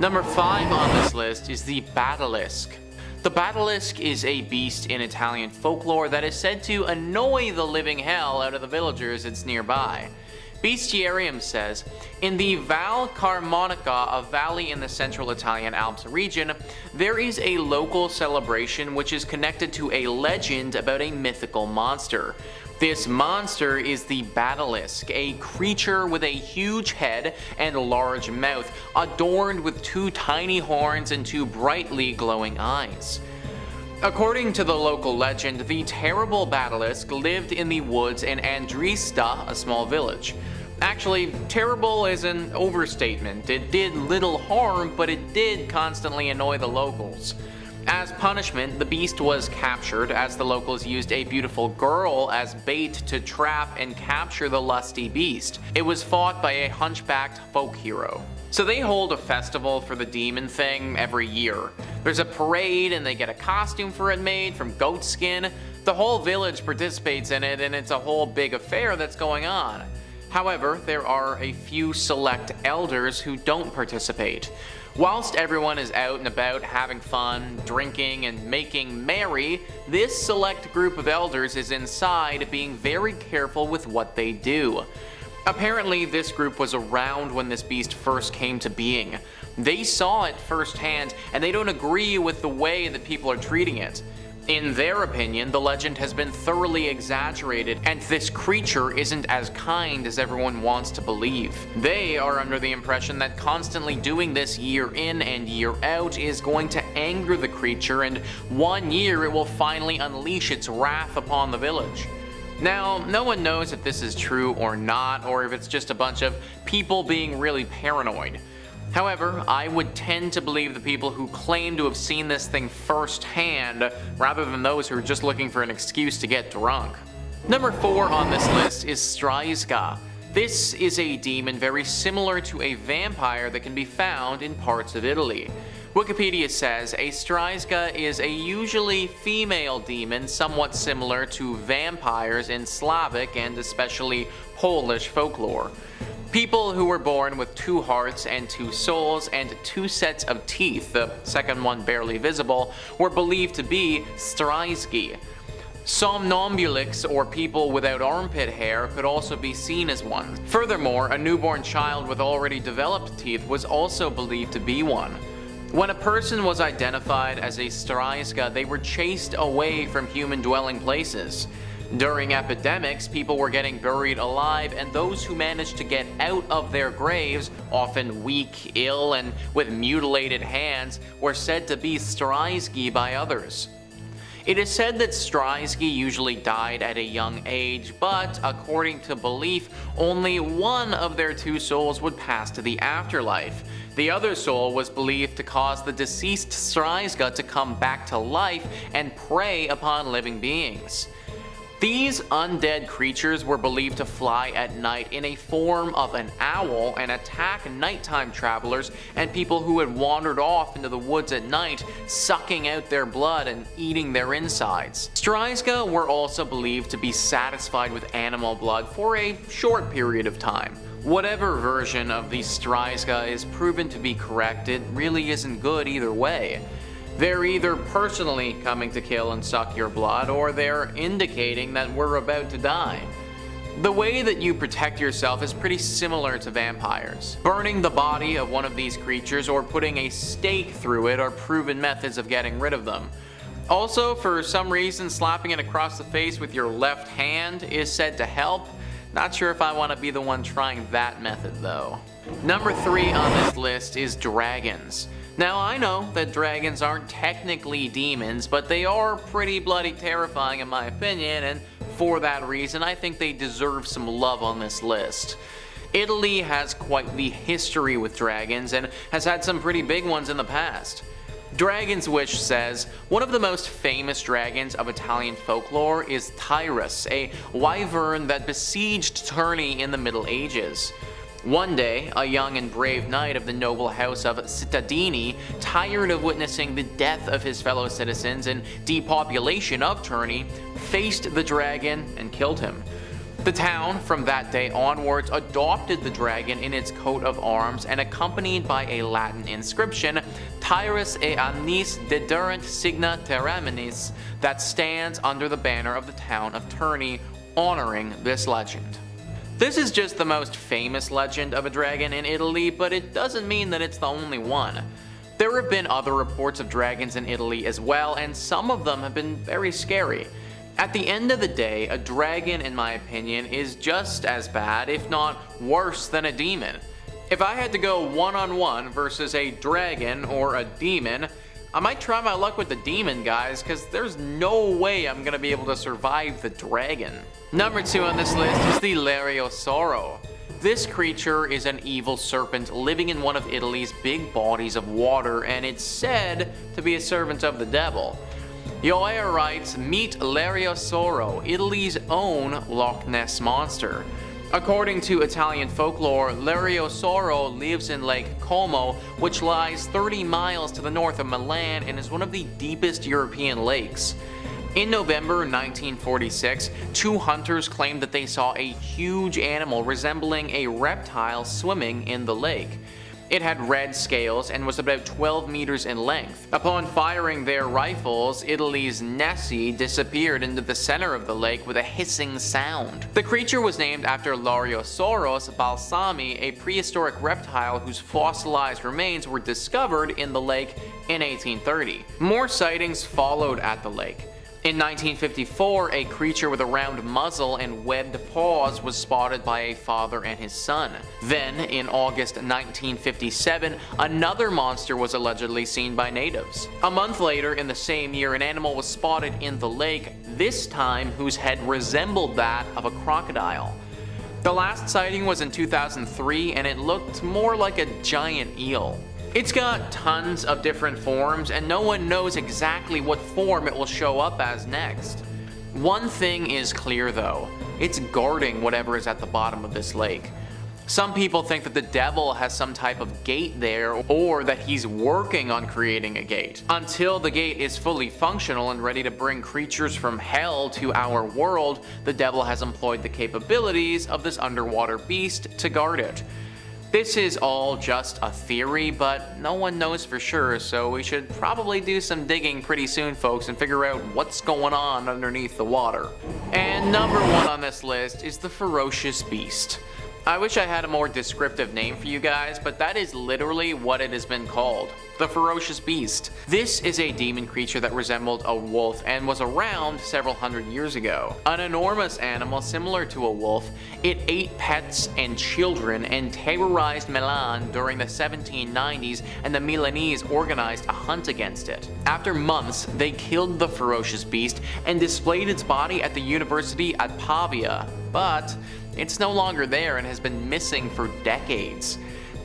Number 5 on this list is the Badalisc. The Badalisc is a beast in Italian folklore that is said to annoy the living hell out of the villagers it's nearby. Bestiarium says, in the Val Carmonica, a valley in the central Italian Alps region, there is a local celebration which is connected to a legend about a mythical monster. This monster is the Badalisc, a creature with a huge head and large mouth, adorned with 2 tiny horns and 2 brightly glowing eyes. According to the local legend, the terrible Badalisc lived in the woods in Andrista, a small village. Actually, terrible is an overstatement. It did little harm, but it did constantly annoy the locals. As punishment, the beast was captured as the locals used a beautiful girl as bait to trap and capture the lusty beast. It was fought by a hunchbacked folk hero. So they hold a festival for the demon thing every year. There's a parade and they get a costume for it made from goat skin. The whole village participates in it and it's a whole big affair that's going on. However, there are a few select elders who don't participate. Whilst everyone is out and about having fun, drinking, and making merry, this select group of elders is inside being very careful with what they do. Apparently, this group was around when this beast first came to being. They saw it firsthand, and they don't agree with the way that people are treating it. In their opinion, the legend has been thoroughly exaggerated, and this creature isn't as kind as everyone wants to believe. They are under the impression that constantly doing this year in and year out is going to anger the creature, and one year it will finally unleash its wrath upon the village. Now, no one knows if this is true or not, or if it's just a bunch of people being really paranoid. However, I would tend to believe the people who claim to have seen this thing firsthand, rather than those who are just looking for an excuse to get drunk. Number 4 on this list is Stryzga. This is a demon very similar to a vampire that can be found in parts of Italy. Wikipedia says a Stryzga is a usually female demon somewhat similar to vampires in Slavic and especially Polish folklore. People who were born with 2 hearts and 2 souls and 2 sets of teeth, the second one barely visible, were believed to be Stryzgi. Somnambulics, or people without armpit hair, could also be seen as one. Furthermore, a newborn child with already developed teeth was also believed to be one. When a person was identified as a Stryzga, they were chased away from human-dwelling places. During epidemics, people were getting buried alive, and those who managed to get out of their graves, often weak, ill, and with mutilated hands, were said to be Stryzgi by others. It is said that Stryzgi usually died at a young age, but according to belief, only one of their 2 souls would pass to the afterlife. The other soul was believed to cause the deceased Stryzga to come back to life and prey upon living beings. These undead creatures were believed to fly at night in a form of an owl and attack nighttime travelers and people who had wandered off into the woods at night, sucking out their blood and eating their insides. Stryzga were also believed to be satisfied with animal blood for a short period of time. Whatever version of the Stryzga is proven to be correct, it really isn't good either way. They're either personally coming to kill and suck your blood, or they're indicating that we're about to die. The way that you protect yourself is pretty similar to vampires. Burning the body of one of these creatures or putting a stake through it are proven methods of getting rid of them. Also, for some reason, slapping it across the face with your left hand is said to help. Not sure if I want to be the one trying that method though. Number 3 on this list is dragons. Now, I know that dragons aren't technically demons, but they are pretty bloody terrifying in my opinion, and for that reason I think they deserve some love on this list. Italy has quite the history with dragons and has had some pretty big ones in the past. Dragon's Wish says, one of the most famous dragons of Italian folklore is Tyrus, a wyvern that besieged Tourney in the Middle Ages. One day, a young and brave knight of the noble house of Cittadini, tired of witnessing the death of his fellow citizens and depopulation of Tourney, faced the dragon and killed him. The town, from that day onwards, adopted the dragon in its coat of arms and accompanied by a Latin inscription, Tyrus e annis dederent signa terraminis, that stands under the banner of the town of Terni, honoring this legend. This is just the most famous legend of a dragon in Italy, but it doesn't mean that it's the only one. There have been other reports of dragons in Italy as well, and some of them have been very scary. At the end of the day, a dragon, in my opinion, is just as bad, if not worse, than a demon. If I had to go one-on-one versus a dragon or a demon, I might try my luck with the demon, guys, because there's no way I'm going to be able to survive the dragon. Number 2 on this list is the Lariosauro. This creature is an evil serpent living in one of Italy's big bodies of water, and it's said to be a servant of the devil. Yoair writes, meet Lariosauro, Italy's own Loch Ness monster. According to Italian folklore, Lariosauro lives in Lake Como, which lies 30 miles to the north of Milan and is one of the deepest European lakes. In November 1946, 2 hunters claimed that they saw a huge animal resembling a reptile swimming in the lake. It had red scales and was about 12 meters in length. Upon firing their rifles, Italy's Nessie disappeared into the center of the lake with a hissing sound. The creature was named after Lariosaurus balsami, a prehistoric reptile whose fossilized remains were discovered in the lake in 1830. More sightings followed at the lake. In 1954, a creature with a round muzzle and webbed paws was spotted by a father and his son. Then, in August 1957, another monster was allegedly seen by natives. A month later, in the same year, an animal was spotted in the lake, this time whose head resembled that of a crocodile. The last sighting was in 2003, and it looked more like a giant eel. It's got tons of different forms, and no one knows exactly what form it will show up as next. One thing is clear though, it's guarding whatever is at the bottom of this lake. Some people think that the devil has some type of gate there, or that he's working on creating a gate. Until the gate is fully functional and ready to bring creatures from hell to our world, the devil has employed the capabilities of this underwater beast to guard it. This is all just a theory, but no one knows for sure, so we should probably do some digging pretty soon, folks, and figure out what's going on underneath the water. And number 1 on this list is the Ferocious Beast. I wish I had a more descriptive name for you guys, but that is literally what it has been called. The Ferocious Beast. This is a demon creature that resembled a wolf and was around several hundred years ago. An enormous animal similar to a wolf, it ate pets and children and terrorized Milan during the 1790s, and the Milanese organized a hunt against it. After months, they killed the Ferocious Beast and displayed its body at the university at Pavia, but it's no longer there and has been missing for decades.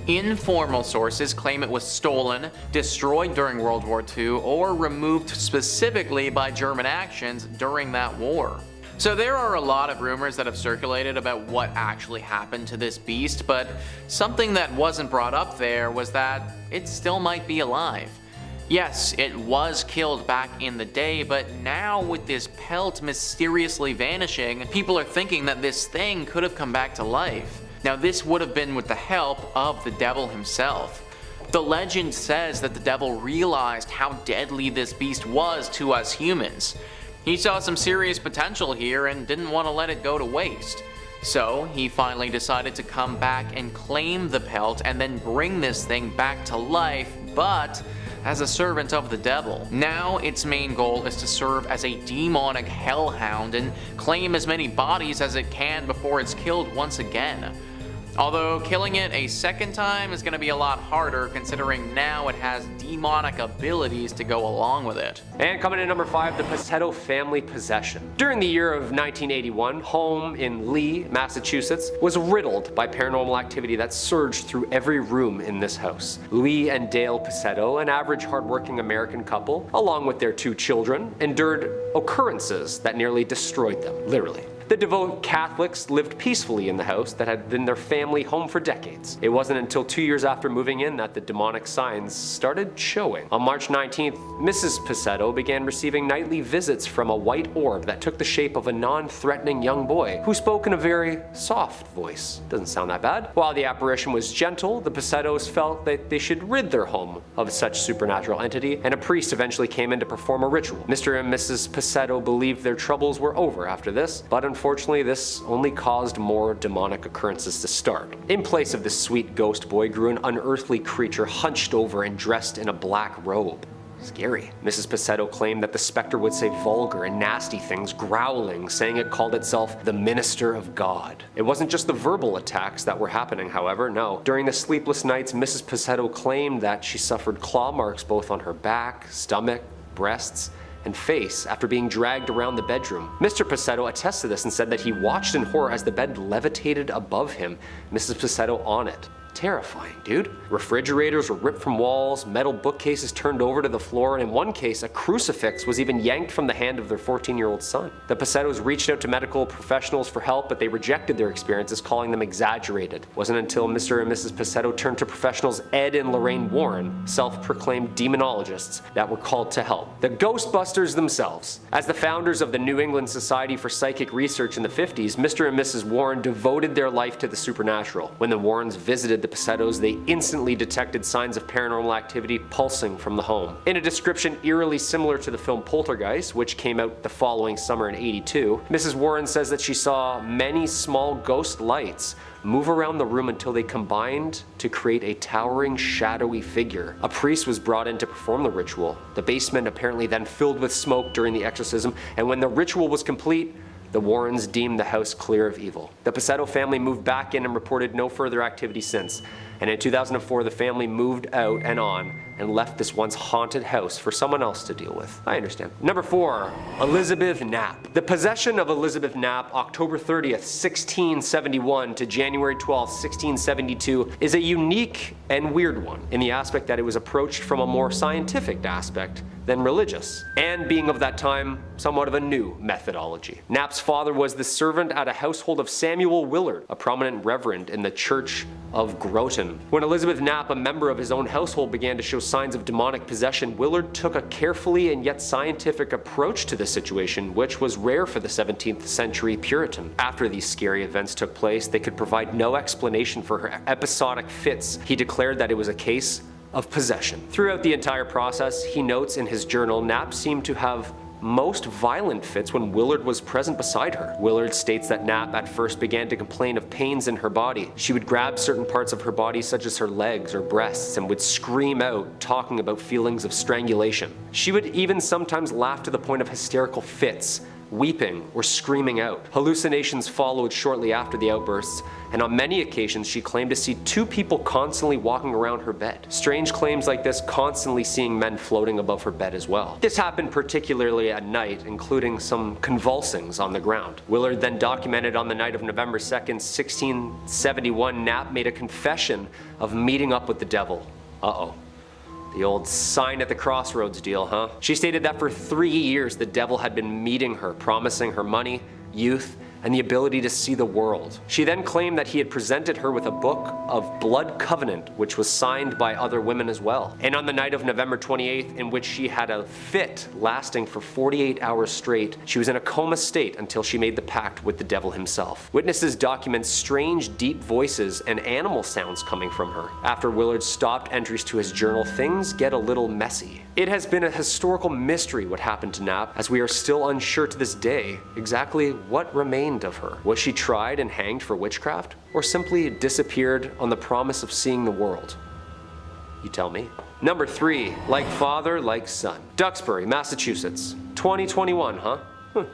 Informal sources claim it was stolen, destroyed during World War II, or removed specifically by German actions during that war. So there are a lot of rumors that have circulated about what actually happened to this beast, but something that wasn't brought up there was that it still might be alive. Yes, it was killed back in the day, but now with this pelt mysteriously vanishing, people are thinking that this thing could have come back to life. Now this would have been with the help of the devil himself. The legend says that the devil realized how deadly this beast was to us humans. He saw some serious potential here and didn't want to let it go to waste. So he finally decided to come back and claim the pelt and then bring this thing back to life, but as a servant of the devil. Now its main goal is to serve as a demonic hellhound and claim as many bodies as it can before it's killed once again. Although killing it a second time is going to be a lot harder, considering now it has demonic abilities to go along with it. And coming in number 5, the Pasetto Family possession. During the year of 1981, home in Lee, Massachusetts, was riddled by paranormal activity that surged through every room in this house. Lee and Dale Pasetto, an average hardworking American couple, along with their 2 children, endured occurrences that nearly destroyed them, literally. The devout Catholics lived peacefully in the house that had been their family home for decades. It wasn't until 2 years after moving in that the demonic signs started showing. On March 19th, Mrs. Pasetto began receiving nightly visits from a white orb that took the shape of a non-threatening young boy who spoke in a very soft voice. Doesn't sound that bad. While the apparition was gentle, the Pasettos felt that they should rid their home of such supernatural entity, and a priest eventually came in to perform a ritual. Mr. and Mrs. Pasetto believed their troubles were over after this, but unfortunately this only caused more demonic occurrences to start. In place of this sweet ghost boy grew an unearthly creature hunched over and dressed in a black robe. Scary. Mrs. Pasetto claimed that the specter would say vulgar and nasty things, growling, saying it called itself the Minister of God. It wasn't just the verbal attacks that were happening, however, no. During the sleepless nights, Mrs. Pasetto claimed that she suffered claw marks both on her back, stomach, breasts, and face after being dragged around the bedroom. Mr. Pasetto attests to this and said that he watched in horror as the bed levitated above him, Mrs. Pasetto on it. Terrifying, dude. Refrigerators were ripped from walls, metal bookcases turned over to the floor, and in one case, a crucifix was even yanked from the hand of their 14-year-old son. The Pasettos reached out to medical professionals for help, but they rejected their experiences, calling them exaggerated. It wasn't until Mr. and Mrs. Pasetto turned to professionals Ed and Lorraine Warren, self-proclaimed demonologists, that were called to help. The Ghostbusters themselves. As the founders of the New England Society for Psychic Research in the 50s, Mr. and Mrs. Warren devoted their life to the supernatural. When the Warrens visited the Pasettos, they instantly detected signs of paranormal activity pulsing from the home. In a description eerily similar to the film Poltergeist, which came out the following summer in '82, Mrs. Warren says that she saw many small ghost lights move around the room until they combined to create a towering, shadowy figure. A priest was brought in to perform the ritual. The basement apparently then filled with smoke during the exorcism, and when the ritual was complete, the Warrens deemed the house clear of evil. The Pasetto family moved back in and reported no further activity since. And in 2004, the family moved out and on and left this once haunted house for someone else to deal with. I understand. Number 4, Elizabeth Knapp. The possession of Elizabeth Knapp, October 30th, 1671 to January 12th, 1672, is a unique and weird one in the aspect that it was approached from a more scientific aspect than religious, and being of that time, somewhat of a new methodology. Knapp's father was the servant at a household of Samuel Willard, a prominent reverend in the Church of Groton. When Elizabeth Knapp, a member of his own household, began to show signs of demonic possession, Willard took a carefully and yet scientific approach to the situation, which was rare for the 17th century Puritan. After these scary events took place, they could provide no explanation for her episodic fits. He declared that it was a case of possession. Throughout the entire process, he notes in his journal, Knapp seemed to have most violent fits when Willard was present beside her. Willard states that Knapp at first began to complain of pains in her body. She would grab certain parts of her body such as her legs or breasts and would scream out, talking about feelings of strangulation. She would even sometimes laugh to the point of hysterical fits, weeping or screaming out. Hallucinations followed shortly after the outbursts, and on many occasions she claimed to see 2 people constantly walking around her bed. Strange claims like this constantly seeing men floating above her bed as well. This happened particularly at night, including some convulsings on the ground. Willard then documented on the night of November 2nd, 1671, Knapp made a confession of meeting up with the devil. Uh-oh. The old sign at the crossroads deal, huh? She stated that for 3 years the devil had been meeting her, promising her money, youth, and the ability to see the world. She then claimed that he had presented her with a book of blood covenant, which was signed by other women as well. And on the night of November 28th, in which she had a fit lasting for 48 hours straight, she was in a coma state until she made the pact with the devil himself. Witnesses document strange, deep voices and animal sounds coming from her. After Willard stopped entries to his journal, things get a little messy. It has been a historical mystery what happened to Knapp, as we are still unsure to this day exactly what remained of her. Was she tried and hanged for witchcraft, or simply disappeared on the promise of seeing the world? You tell me. Number 3, like father, like son. Duxbury, Massachusetts. 2021, huh?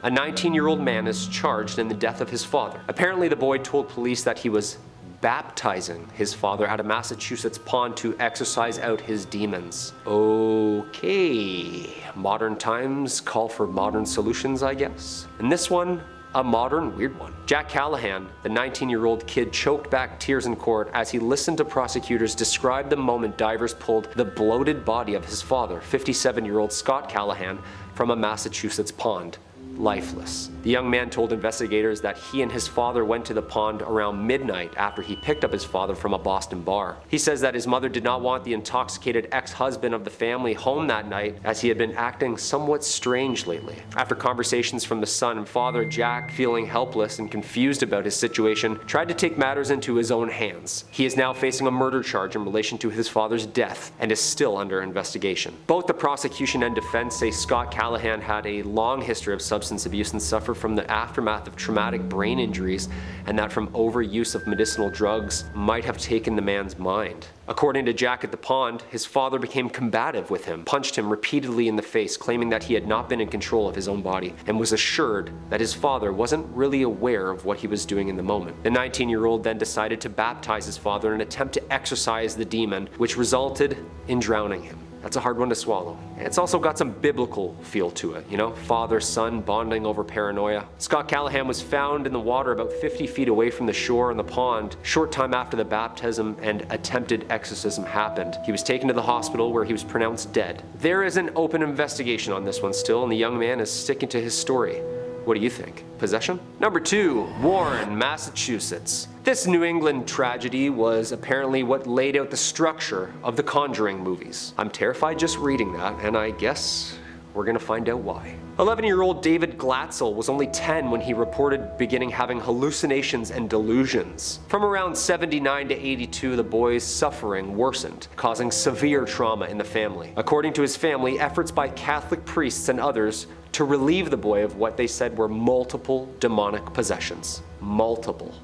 A 19-year-old man is charged in the death of his father. Apparently the boy told police that he was baptizing his father at a Massachusetts pond to exorcise out his demons. Okay, modern times call for modern solutions, I guess. And this one, a modern weird one. Jack Callahan, the 19-year-old kid, choked back tears in court as he listened to prosecutors describe the moment divers pulled the bloated body of his father, 57-year-old Scott Callahan, from a Massachusetts pond. lifeless. The young man told investigators that he and his father went to the pond around midnight after he picked up his father from a Boston bar. He says that his mother did not want the intoxicated ex-husband of the family home that night, as he had been acting somewhat strange lately. After conversations from the son and father, Jack, feeling helpless and confused about his situation, tried to take matters into his own hands. He is now facing a murder charge in relation to his father's death and is still under investigation. Both the prosecution and defense say Scott Callahan had a long history of substance abuse and suffered from the aftermath of traumatic brain injuries, and that from overuse of medicinal drugs might have taken the man's mind. According to Jack at the pond, his father became combative with him, punched him repeatedly in the face, claiming that he had not been in control of his own body, and was assured that his father wasn't really aware of what he was doing in the moment. The 19-year-old then decided to baptize his father in an attempt to exorcise the demon, which resulted in drowning him. That's a hard one to swallow. It's also got some biblical feel to it, you know? Father, son bonding over paranoia. Scott Callahan was found in the water about 50 feet away from the shore in the pond, short time after the baptism and attempted exorcism happened. He was taken to the hospital where he was pronounced dead. There is an open investigation on this one still, and the young man is sticking to his story. What do you think? Possession? Number 2, Warren, Massachusetts. This New England tragedy was apparently what laid out the structure of the Conjuring movies. I'm terrified just reading that, and I guess we're gonna find out why. 11-year-old David Glatzel was only 10 when he reported beginning having hallucinations and delusions. From around 79 to 82, the boy's suffering worsened, causing severe trauma in the family. According to his family, efforts by Catholic priests and others to relieve the boy of what they said were multiple demonic possessions. Multiple.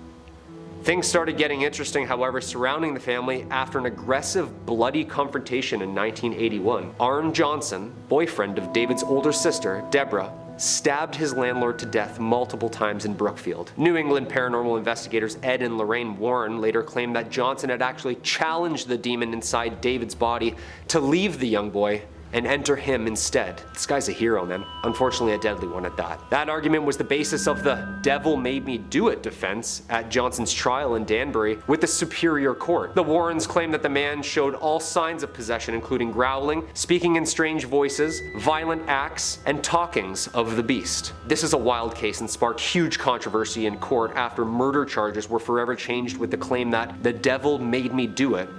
Things started getting interesting, however, surrounding the family after an aggressive, bloody confrontation in 1981. Arn Johnson, boyfriend of David's older sister, Deborah, stabbed his landlord to death multiple times in Brookfield. New England paranormal investigators Ed and Lorraine Warren later claimed that Johnson had actually challenged the demon inside David's body to leave the young boy and enter him instead. This guy's a hero, man. Unfortunately, a deadly one at that. That argument was the basis of the devil made me do it defense at Johnson's trial in Danbury with the Superior Court. The Warrens claimed that the man showed all signs of possession, including growling, speaking in strange voices, violent acts, and talkings of the beast. This is a wild case and sparked huge controversy in court after murder charges were forever changed with the claim that the devil made me do it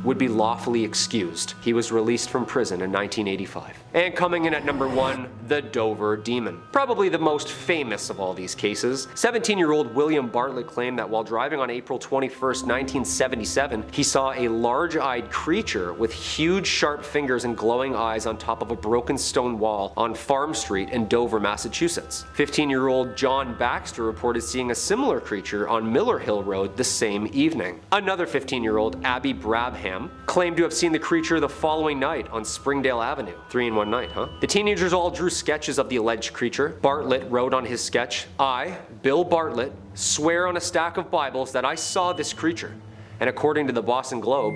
would be lawfully excused. He was released from prison in 1985. And coming in at number 1, the Dover Demon. Probably the most famous of all these cases. 17-year-old William Bartlett claimed that while driving on April 21st, 1977, he saw a large-eyed creature with huge sharp fingers and glowing eyes on top of a broken stone wall on Farm Street in Dover, Massachusetts. 15-year-old John Baxter reported seeing a similar creature on Miller Hill Road the same evening. Another 15-year-old, Abby Brabham, claimed to have seen the creature the following night on Springdale Avenue. 3 in one night, huh? The teenagers all drew sketches of the alleged creature. Bartlett wrote on his sketch, "I, Bill Bartlett, swear on a stack of Bibles that I saw this creature." And according to the Boston Globe,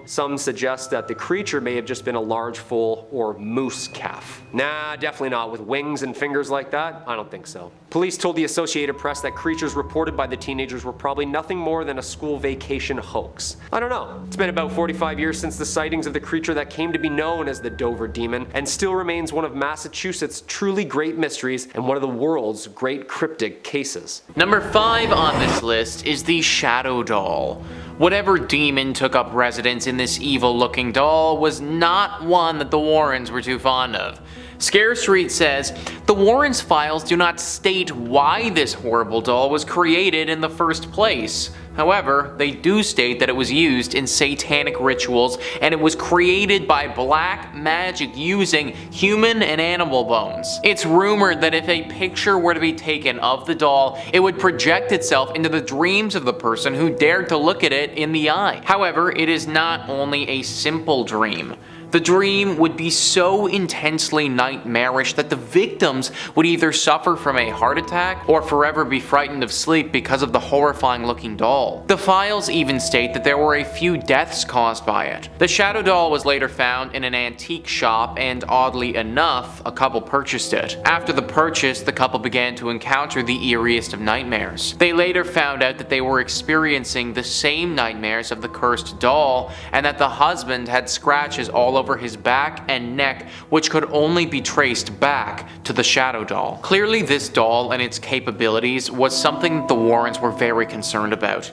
some suggest that the creature may have just been a large foal or moose calf. Nah, definitely not. With wings and fingers like that, I don't think so. Police told the Associated Press that creatures reported by the teenagers were probably nothing more than a school vacation hoax. I don't know. It's been about 45 years since the sightings of the creature that came to be known as the Dover Demon, and still remains one of Massachusetts' truly great mysteries and one of the world's great cryptid cases. Number 5 on this list is the Shadow Doll. Whatever demon took up residence in this evil-looking doll was not one that the Warrens were too fond of. Scare Street says, the Warrens' files do not state why this horrible doll was created in the first place. However, they do state that it was used in satanic rituals and it was created by black magic using human and animal bones. It's rumored that if a picture were to be taken of the doll, it would project itself into the dreams of the person who dared to look at it in the eye. However, it is not only a simple dream. The dream would be so intensely nightmarish that the victims would either suffer from a heart attack or forever be frightened of sleep because of the horrifying looking doll. The files even state that there were a few deaths caused by it. The Shadow Doll was later found in an antique shop, and oddly enough, a couple purchased it. After the purchase, the couple began to encounter the eeriest of nightmares. They later found out that they were experiencing the same nightmares of the cursed doll, and that the husband had scratches all over his back and neck, which could only be traced back to the shadow doll. Clearly, this doll and its capabilities was something the Warrens were very concerned about.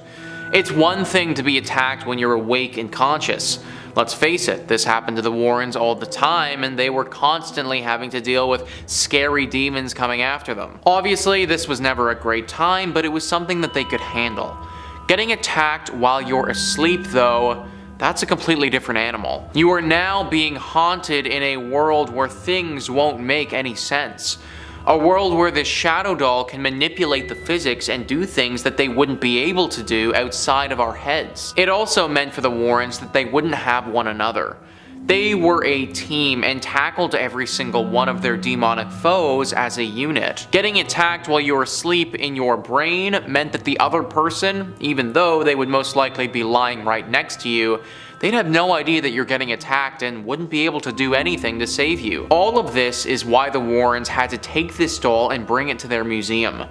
It's one thing to be attacked when you're awake and conscious. Let's face it, this happened to the Warrens all the time, and they were constantly having to deal with scary demons coming after them. Obviously, this was never a great time, but it was something that they could handle. Getting attacked while you're asleep, though, that's a completely different animal. You are now being haunted in a world where things won't make any sense. A world where this shadow doll can manipulate the physics and do things that they wouldn't be able to do outside of our heads. It also meant for the Warrens that they wouldn't have one another. They were a team and tackled every single one of their demonic foes as a unit. Getting attacked while you were asleep in your brain meant that the other person, even though they would most likely be lying right next to you, they'd have no idea that you're getting attacked and wouldn't be able to do anything to save you. All of this is why the Warrens had to take this doll and bring it to their museum.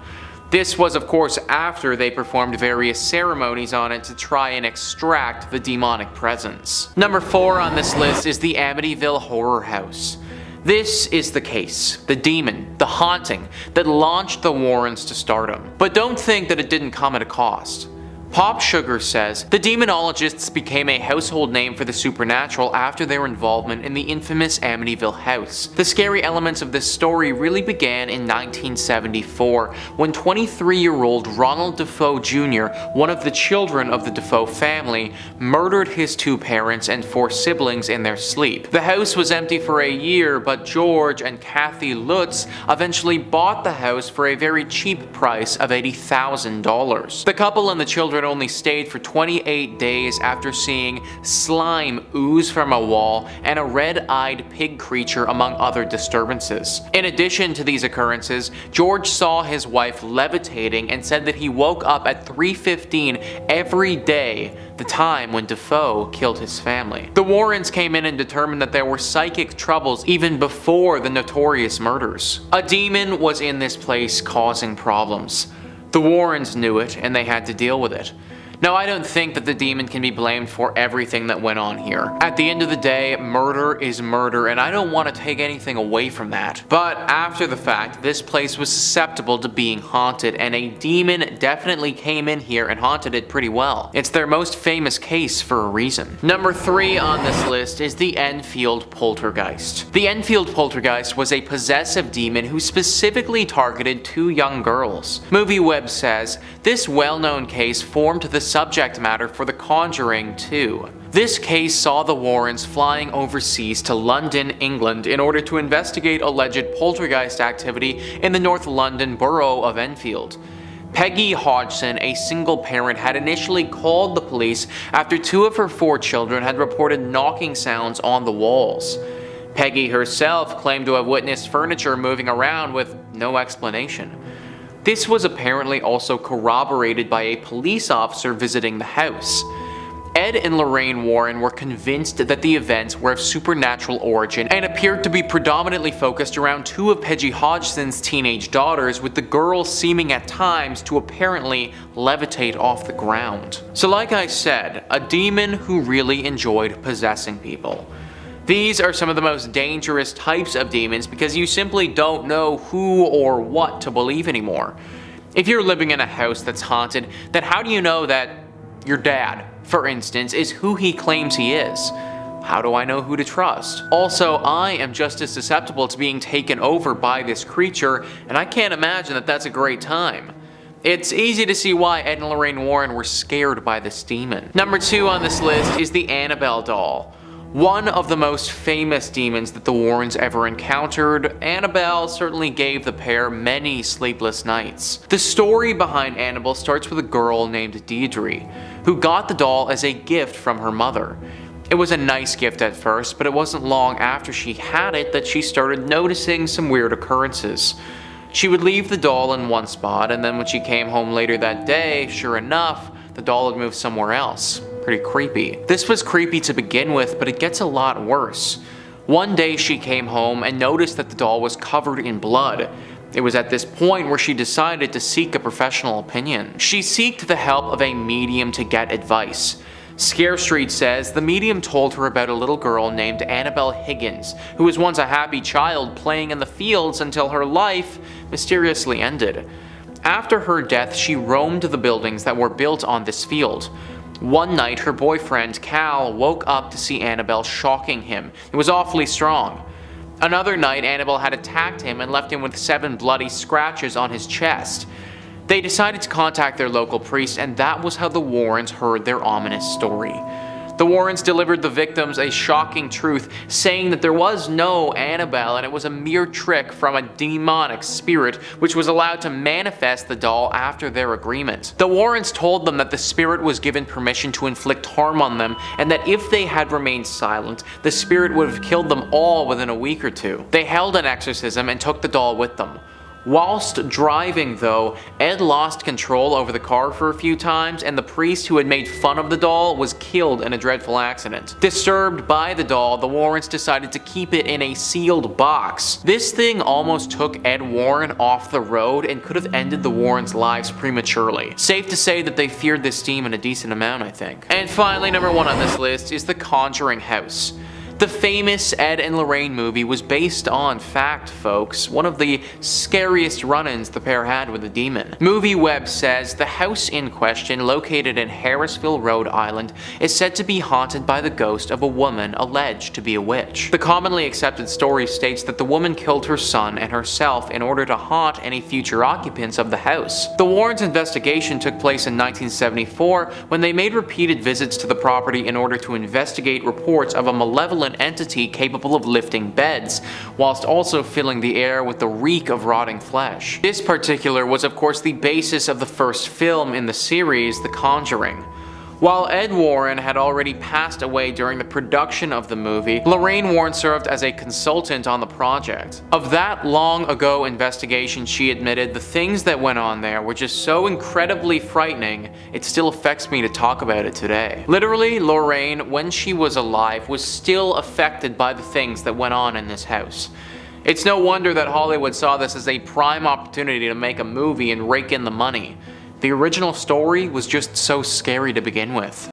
This was of course after they performed various ceremonies on it to try and extract the demonic presence. Number 4 on this list is the Amityville Horror House. This is the case, the demon, the haunting, that launched the Warrens to stardom. But don't think that it didn't come at a cost. Pop Sugar says, the demonologists became a household name for the supernatural after their involvement in the infamous Amityville House. The scary elements of this story really began in 1974, when 23-year-old Ronald Defoe Jr., one of the children of the Defoe family, murdered his 2 parents and 4 siblings in their sleep. The house was empty for a year, but George and Kathy Lutz eventually bought the house for a very cheap price of $80,000. The couple and the children only stayed for 28 days after seeing slime ooze from a wall and a red-eyed pig creature among other disturbances. In addition to these occurrences, George saw his wife levitating and said that he woke up at 3:15 every day, the time when Defoe killed his family. The Warrens came in and determined that there were psychic troubles even before the notorious murders. A demon was in this place causing problems. The Warrens knew it, and they had to deal with it. Now, I don't think that the demon can be blamed for everything that went on here. At the end of the day, murder is murder, and I don't want to take anything away from that. But after the fact, this place was susceptible to being haunted, and a demon definitely came in here and haunted it pretty well. It's their most famous case for a reason. Number 3 on this list is the Enfield Poltergeist. The Enfield Poltergeist was a possessive demon who specifically targeted 2 young girls. MovieWeb says, this well-known case formed the subject matter for The Conjuring 2. This case saw the Warrens flying overseas to London, England in order to investigate alleged poltergeist activity in the North London borough of Enfield. Peggy Hodgson, a single parent, had initially called the police after 2 of her 4 children had reported knocking sounds on the walls. Peggy herself claimed to have witnessed furniture moving around with no explanation. This was apparently also corroborated by a police officer visiting the house. Ed and Lorraine Warren were convinced that the events were of supernatural origin and appeared to be predominantly focused around 2 of Peggy Hodgson's teenage daughters, with the girls seeming at times to apparently levitate off the ground. So like I said, a demon who really enjoyed possessing people. These are some of the most dangerous types of demons because you simply don't know who or what to believe anymore. If you're living in a house that's haunted, then how do you know that your dad, for instance, is who he claims he is? How do I know who to trust? Also, I am just as susceptible to being taken over by this creature, and I can't imagine that that's a great time. It's easy to see why Ed and Lorraine Warren were scared by this demon. Number 2 on this list is the Annabelle Doll. One of the most famous demons that the Warrens ever encountered, Annabelle certainly gave the pair many sleepless nights. The story behind Annabelle starts with a girl named Deirdre, who got the doll as a gift from her mother. It was a nice gift at first, but it wasn't long after she had it that she started noticing some weird occurrences. She would leave the doll in one spot, and then when she came home later that day, sure enough, the doll had moved somewhere else. Pretty creepy. This was creepy to begin with, but it gets a lot worse. One day she came home and noticed that the doll was covered in blood. It was at this point where she decided to seek a professional opinion. She sought the help of a medium to get advice. Scare Street says the medium told her about a little girl named Annabelle Higgins, who was once a happy child playing in the fields until her life mysteriously ended. After her death, she roamed the buildings that were built on this field. One night, her boyfriend, Cal, woke up to see Annabelle shocking him. It was awfully strong. Another night, Annabelle had attacked him and left him with 7 bloody scratches on his chest. They decided to contact their local priest, and that was how the Warrens heard their ominous story. The Warrens delivered the victims a shocking truth, saying that there was no Annabelle and it was a mere trick from a demonic spirit which was allowed to manifest the doll after their agreement. The Warrens told them that the spirit was given permission to inflict harm on them, and that if they had remained silent, the spirit would have killed them all within a week or 2. They held an exorcism and took the doll with them. Whilst driving though, Ed lost control over the car for a few times, and the priest who had made fun of the doll was killed in a dreadful accident. Disturbed by the doll, the Warrens decided to keep it in a sealed box. This thing almost took Ed Warren off the road and could have ended the Warrens' lives prematurely. Safe to say that they feared this demon a decent amount, I think. And finally, number 1 on this list is the Conjuring House. The famous Ed and Lorraine movie was based on fact, folks, one of the scariest run-ins the pair had with a demon. MovieWeb says the house in question, located in Harrisville, Rhode Island, is said to be haunted by the ghost of a woman alleged to be a witch. The commonly accepted story states that the woman killed her son and herself in order to haunt any future occupants of the house. The Warrens' investigation took place in 1974 when they made repeated visits to the property in order to investigate reports of a malevolent entity capable of lifting beds, whilst also filling the air with the reek of rotting flesh. This particular was of course the basis of the first film in the series, The Conjuring. While Ed Warren had already passed away during the production of the movie, Lorraine Warren served as a consultant on the project. Of that long ago investigation, she admitted the things that went on there were just so incredibly frightening, it still affects me to talk about it today. Literally, Lorraine, when she was alive, was still affected by the things that went on in this house. It's no wonder that Hollywood saw this as a prime opportunity to make a movie and rake in the money. The original story was just so scary to begin with.